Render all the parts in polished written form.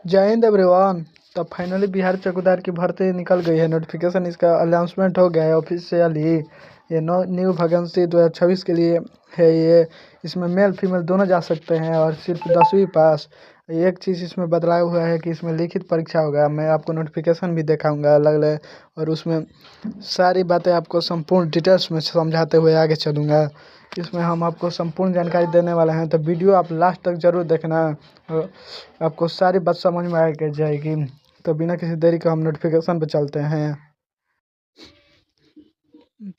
जय हिंद एवरीवन। तो फाइनली बिहार चौकीदार की भर्ती निकल गई है। नोटिफिकेशन इसका अनाउंसमेंट हो गया है ऑफिशियली। ये न्यू वैकेंसी 2026 के लिए है ये। इसमें मेल फीमेल दोनों जा सकते हैं और सिर्फ 10वीं पास। एक चीज़ इसमें बदलाव हुआ है कि इसमें लिखित परीक्षा होगा। मैं आपको नोटिफिकेशन भी दिखाऊंगा अलग अलग, और उसमें सारी बातें आपको संपूर्ण डिटेल्स में समझाते हुए आगे चलूँगा। इसमें हम आपको संपूर्ण जानकारी देने वाले हैं, तो वीडियो आप लास्ट तक ज़रूर देखना। आपको सारी बात समझ में आ जाएगी। तो बिना किसी देरी के हम नोटिफिकेशन पे चलते हैं।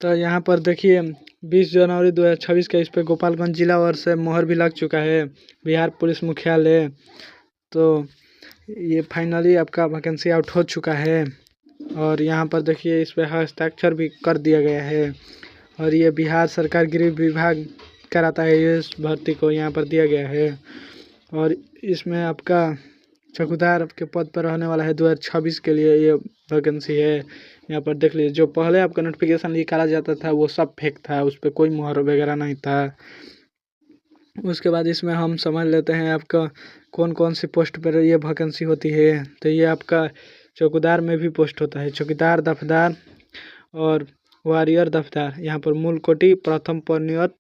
तो यहाँ पर देखिए 20 जनवरी 2026 के इस पे गोपालगंज जिला और से मोहर भी लग चुका है, बिहार पुलिस मुख्यालय। तो ये फाइनली आपका वैकेंसी आउट हो चुका है। और यहाँ पर देखिए इस पे हस्ताक्षर भी कर दिया गया है। और ये बिहार सरकार गृह विभाग कराता है ये भर्ती को, यहाँ पर दिया गया है। और इसमें आपका चौकीदार के पद पर रहने वाला है 2026 के लिए ये वैकेंसी है। यहाँ पर देख लीजिए, जो पहले आपका नोटिफिकेशन निकाला जाता था वो सब फेक था, उस पर कोई मुहर वगैरह नहीं था। उसके बाद इसमें हम समझ लेते हैं आपका कौन कौन सी पोस्ट पर ये वैकेंसी होती है। तो ये आपका चौकीदार में भी पोस्ट होता है, चौकीदार, दफदार और वारियर दफ्तर। यहाँ पर मूल कोटि, प्रथम पुण्यत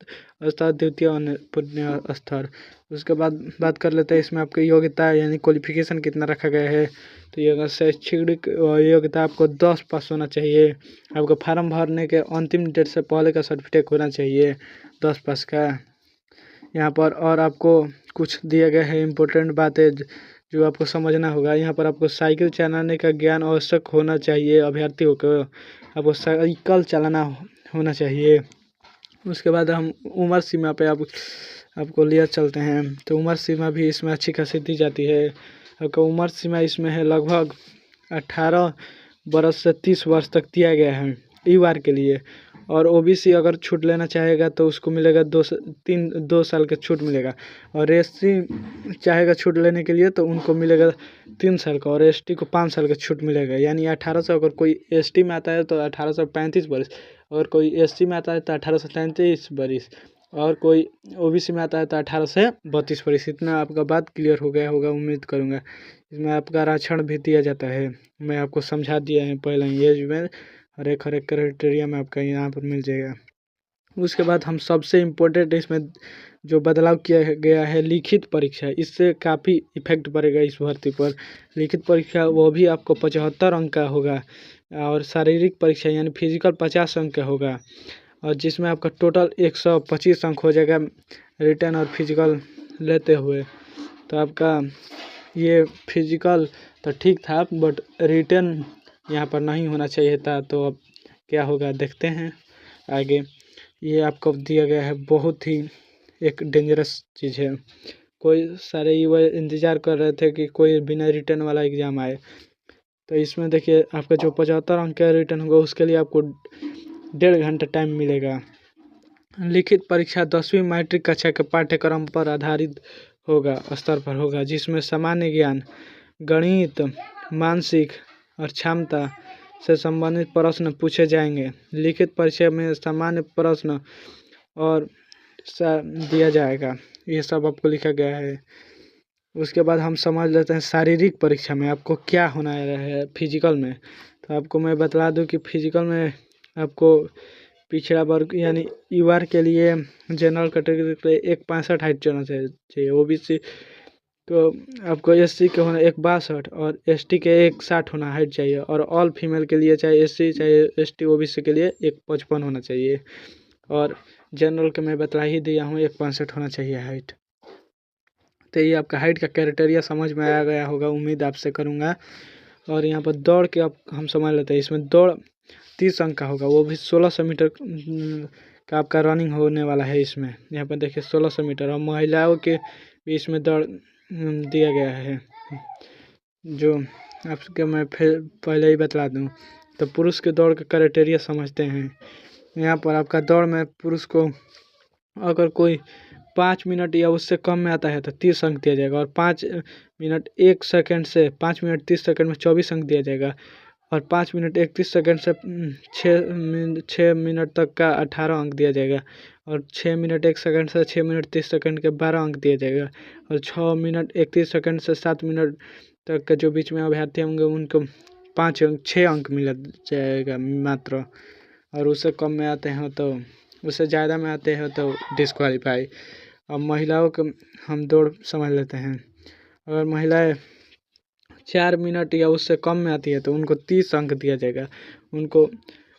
स्तर, द्वितीय पुण्य स्तर। उसके बाद बात कर लेते हैं इसमें आपकी योग्यता यानी क्वालिफिकेशन कितना रखा गया है। तो ये अगर शैक्षणिक योग्यता आपको 10 पास होना चाहिए। आपको फार्म भरने के अंतिम डेट से पहले का सर्टिफिकेट होना चाहिए 10 पास का। यहाँ पर और आपको कुछ दिया गया है इम्पोर्टेंट बातें जो आपको समझना होगा। यहाँ पर आपको साइकिल चलाने का ज्ञान आवश्यक होना चाहिए अभ्यर्थियों को। आपको साइकिल चलाना होना चाहिए। उसके बाद हम उम्र सीमा पे आपको लिया चलते हैं। तो उम्र सीमा भी इसमें अच्छी खासी दी जाती है। आपका उम्र सीमा इसमें है लगभग 18 वर्ष से 30 वर्ष तक दिया गया है युवा के लिए। और ओबीसी अगर छूट लेना चाहेगा तो उसको मिलेगा 2 साल का छूट मिलेगा। और एससी चाहेगा छूट लेने के लिए तो उनको मिलेगा 3 साल का। और एसटी को 5 साल का छूट मिलेगा। यानी 1800, अगर कोई एसटी में आता है तो 1835 वर्ष, अगर कोई एससी में आता है तो 1833 वर्ष, और कोई ओबीसी में आता है तो 18 से 32 वर्ष। इतना आपका बात क्लियर हो गया होगा उम्मीद करूँगा। इसमें आपका आरक्षण भी दिया जाता है, मैं आपको समझा दिया है पहले ही। एज में हर एक क्राइटेरिया में आपका यहाँ पर मिल जाएगा। उसके बाद हम सबसे इम्पोर्टेंट इसमें जो बदलाव किया गया है लिखित परीक्षा, इससे काफ़ी इफेक्ट पड़ेगा इस भर्ती पर। लिखित परीक्षा वो भी आपको 75 अंक का होगा। और शारीरिक परीक्षा यानी फिजिकल 50 अंक का होगा, और जिसमें आपका टोटल 125 अंक हो जाएगा रिटर्न और फिजिकल लेते हुए। तो आपका ये फिजिकल तो ठीक था, बट रिटर्न यहाँ पर नहीं होना चाहिए था। तो अब क्या होगा देखते हैं आगे। ये आपको दिया गया है, बहुत ही एक डेंजरस चीज़ है। कोई सारे युवा इंतज़ार कर रहे थे कि कोई बिना रिटर्न वाला एग्ज़ाम आए। तो इसमें देखिए आपका जो 75 अंक का रिटर्न होगा उसके लिए आपको 1.5 घंटा टाइम मिलेगा। लिखित परीक्षा 10वीं मैट्रिक कक्षा के पाठ्यक्रम पर आधारित होगा, स्तर पर होगा, जिसमें सामान्य ज्ञान, गणित, मानसिक और क्षमता से संबंधित प्रश्न पूछे जाएंगे। लिखित परीक्षा में सामान्य प्रश्न और दिया जाएगा, ये सब आपको लिखा गया है। उसके बाद हम समझ लेते हैं शारीरिक परीक्षा में आपको क्या होना है फिजिकल में। तो आपको मैं बता दूं कि फिजिकल में आपको पिछड़ा वर्ग यानी युवा के लिए जनरल कैटेगरी के लिए 1.65 हाइट होना चाहिए। ओबीसी तो आपको एससी के होना 1.62 और एसटी के 1.60 होना हाइट चाहिए। और ऑल फीमेल के लिए चाहे एससी चाहे एसटी ओबीसी के लिए 1.55 होना चाहिए। और जनरल के मैं बता ही दिया हूँ 1.65 होना चाहिए हाइट। तो ये आपका हाइट का क्राइटेरिया समझ में आ गया होगा, उम्मीद आपसे करूँगा। और यहाँ पर दौड़ के अब हम समझ लेते हैं। इसमें दौड़ 30 अंक का होगा, वो भी 1600 मीटर का आपका रनिंग होने वाला है इसमें। यहाँ पर देखिए 1600 मीटर। और महिलाओं के भी इसमें दौड़ दिया गया है, जो आपके मैं फिर पहले ही बता दूं। तो पुरुष के दौड़ का क्राइटेरिया समझते हैं। यहाँ पर आपका दौड़ में पुरुष को अगर कोई 5 मिनट या उससे कम में आता है तो 30 अंक दिया जाएगा। और 5 मिनट 1 सेकंड से 5 मिनट 30 सेकंड में 24 अंक दिया जाएगा। और 5 मिनट 31 सेकंड से 6 मिनट तक का 18 अंक दिया जाएगा। और 6 मिनट 1 सेकंड से 6 मिनट 30 सेकंड के 12 अंक दिया जाएगा। और 6 मिनट 31 सेकंड से 7 मिनट तक का जो बीच में अभ्यर्थी होंगे उनको 6 अंक मिल जाएगा मात्र, और उससे कम में आते हैं तो उससे ज़्यादा में आते हैं तो डिस्क्वालीफाई। अब महिलाओं को हम दौड़ समझ लेते हैं। अगर महिलाएं 4 मिनट या उससे कम में आती है तो उनको 30 अंक दिया जाएगा। उनको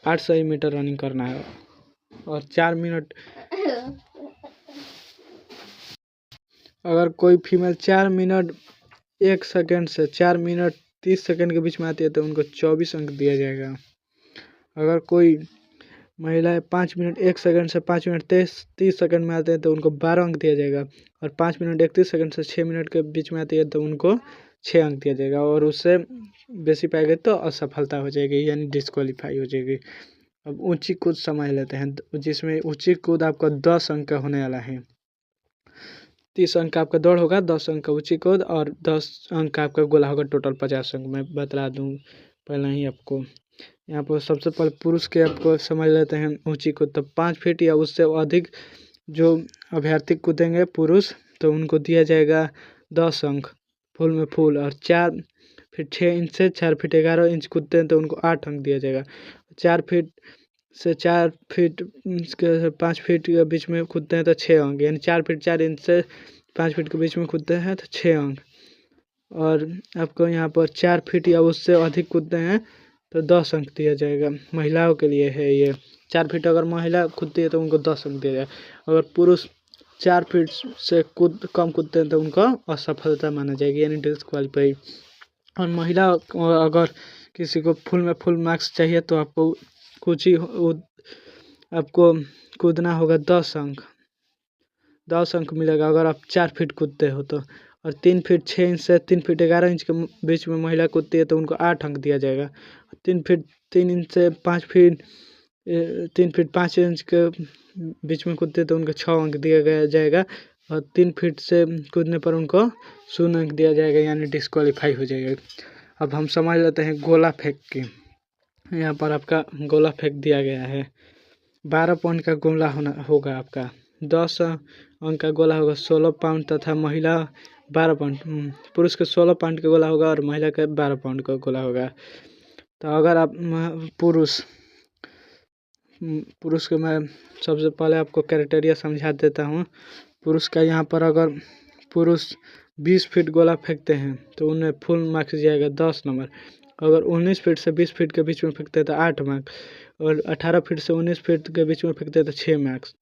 800 मीटर रनिंग करना है, और 4 मिनट अगर कोई फीमेल 4 मिनट 1 सेकंड से 4 मिनट 30 सेकंड के बीच में आती है तो उनको 24 अंक दिया जाएगा। अगर कोई महिलाएं 5 मिनट 1 सेकंड से 5 मिनट 30 सेकंड में आते हैं तो उनको 12 अंक दिया जाएगा, और 5 मिनट 31 सेकंड से 6 मिनट के बीच में आती है तो उनको 6 अंक दिया जाएगा, और उससे बेसी पाई गई तो असफलता हो जाएगी, यानी डिस्क्वालीफाई हो जाएगी। अब ऊंची कूद समझ लेते हैं, जिसमें ऊंची कूद आपका 10 अंक का होने वाला है। 30 अंक का आपका दौड़ होगा, 10 अंक का ऊंची कूद, और 10 अंक का आपका गोला होगा। टोटल 50 अंक मैं बता दूं पहले ही आपको। यहाँ पर सबसे पहले पुरुष के आपको समझ लेते हैं ऊंची कूद। तो 5 फीट या उससे अधिक जो अभ्यर्थी कूदेंगे पुरुष तो उनको दिया जाएगा 10 अंक फुल में फुल, और 4 फीट 6 इंच से 4 फीट 11 इंच कूदते हैं तो उनको 8 अंक दिया जाएगा। 4 फीट से 4 फीट के 5 फीट के बीच में कूदते हैं तो 6 अंक, यानी 4 फीट 4 इंच से 5 फीट के बीच में कूदते हैं तो 6 अंक। और आपको यहाँ पर 4 फीट या उससे अधिक कूदते हैं तो 10 अंक दिया जाएगा। महिलाओं के लिए है ये। 4 फीट अगर महिला कूदती है तो उनको 10 अंक दिया जाएगा। अगर पुरुष 4 फीट से कम कूदते हैं तो उनको असफलता माना जाएगी, यानी डिस्क्वालीफाई। और महिला अगर किसी को फुल में फुल मार्क्स चाहिए तो आपको कुछ ही आपको कूदना होगा 10 अंक मिलेगा अगर आप 4 फीट कूदते हो तो। और 3 फीट 6 इंच से 3 फीट 11 इंच के बीच में महिला कूदती है तो उनको 8 अंक दिया जाएगा। 3 फीट 3 इंच से 5 फीट 3 फीट 5 इंच के बीच में कूदते हैं तो उनको 6 अंक दिया जाएगा, और 3 फीट से कूदने पर उनको 0 अंक दिया जाएगा, यानी डिस्क्वालीफाई हो जाएगा। अब हम समझ लेते हैं गोला फेंक की। यहाँ पर आपका गोला फेंक दिया गया है। 12 पॉइंट का गोला होगा आपका। 10 अंक का गोला होगा 16 पाउंड, तथा महिला 12 पाउंड। पुरुष का 16 पाउंड का गोला होगा और महिला का 12 पाउंड का गोला होगा। तो अगर आप पुरुष को मैं सबसे पहले आपको क्राइटेरिया समझा देता हूँ। पुरुष का यहाँ पर अगर पुरुष 20 फीट गोला फेंकते हैं तो उन्हें फुल मार्क्स जाएगा 10 नंबर। अगर 19 फीट से 20 फीट के बीच में फेंकते हैं तो 8 मार्क्स, और 18 फीट से 19 फीट के बीच में फेंकते हैं तो 6 मार्क्स।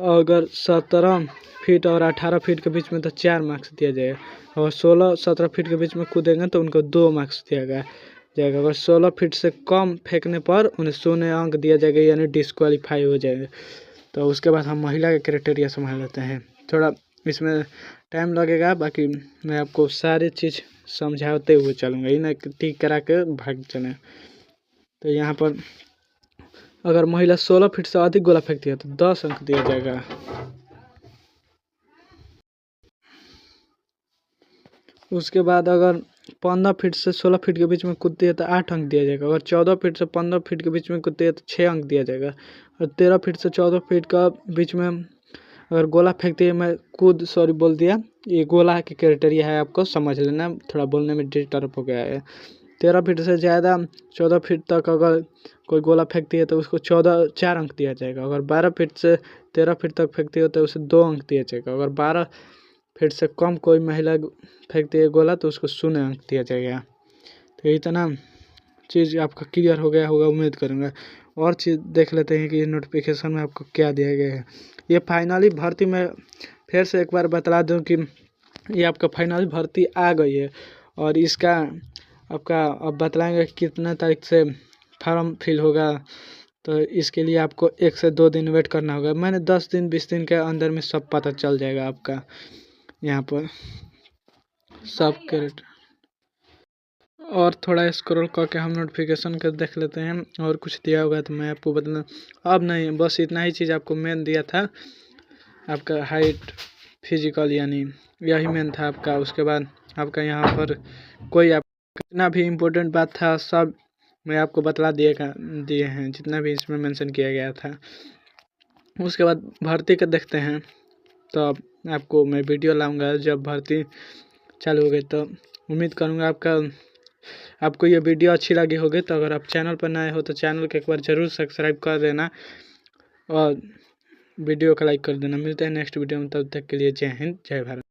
अगर 17 फीट और 18 फीट के बीच में तो 4 मार्क्स दिया जाएगा। और 16-17 फीट के बीच में कूदेंगे तो उनको 2 मार्क्स दिया जाएगा। अगर 16 फीट से कम फेंकने पर उन्हें 0 अंक दिया जाएगा, यानी डिस्क्वालीफाई हो जाएगा। तो उसके बाद हम महिला के क्राइटेरिया समझ लेते हैं। थोड़ा इसमें टाइम लगेगा, बाकी मैं आपको सारी चीज़ समझाते हुए चलूँगा, ही ना टिक करा के भाग चलें। तो यहाँ पर अगर महिला 16 फीट से अधिक गोला फेंकती है तो 10 अंक दिया जाएगा। उसके बाद अगर 15 फीट से 16 फीट के बीच में कूदती है तो 8 अंक दिया जाएगा। अगर 14 फीट से 15 फीट के बीच में कूदती है तो 6 अंक दिया जाएगा। और 13 फीट से 14 फीट का बीच में अगर गोला फेंकती है, मैं बोल दिया, ये गोला की क्राइटेरिया है, आपको समझ लेना, थोड़ा बोलने में डिस्टर्ब हो गया है। 13 फीट से ज़्यादा 14 फीट तक अगर कोई गोला फेंकती है तो उसको 4 अंक दिया जाएगा। अगर 12 फीट से 13 फीट तक फेंकती है तो उसे 2 अंक दिया जाएगा। अगर 12 फीट से कम कोई महिला फेंकती है गोला तो उसको 0 अंक दिया जाएगा। तो इतना चीज़ आपका क्लियर हो गया होगा, उम्मीद करूँगा। और चीज़ देख लेते हैं कि नोटिफिकेशन में आपको क्या दिया गया है। ये फाइनली भर्ती में फिर से एक बार बता दूं कि ये आपका फाइनली भर्ती आ गई है, और इसका आपका अब बतलाएंगे कितना तारीख से फॉर्म फिल होगा। तो इसके लिए आपको 1 से 2 दिन वेट करना होगा। मैंने 10 दिन 20 दिन के अंदर में सब पता चल जाएगा आपका। यहाँ पर सब कैरेट और थोड़ा स्क्रॉल करके हम नोटिफिकेशन कर देख लेते हैं, और कुछ दिया होगा तो मैं आपको बता। अब नहीं, बस इतना ही चीज़ आपको मेन दिया था, आपका हाइट फिजिकल, यानी यही मेन था आपका। उसके बाद आपका यहाँ पर कोई आप जितना भी इम्पोर्टेंट बात था सब मैं आपको बतला दिए हैं, जितना भी इसमें मेंशन किया गया था। उसके बाद भर्ती का देखते हैं, तो आपको मैं वीडियो लाऊंगा जब भर्ती चालू हो गए। तो उम्मीद करूँगा आपको ये वीडियो अच्छी लगी होगी। तो अगर आप चैनल पर नए हो तो चैनल को एक बार ज़रूर सब्सक्राइब कर देना और वीडियो को लाइक कर देना। मिलते हैं नेक्स्ट वीडियो में, तब तक के लिए जय हिंद जय भारत।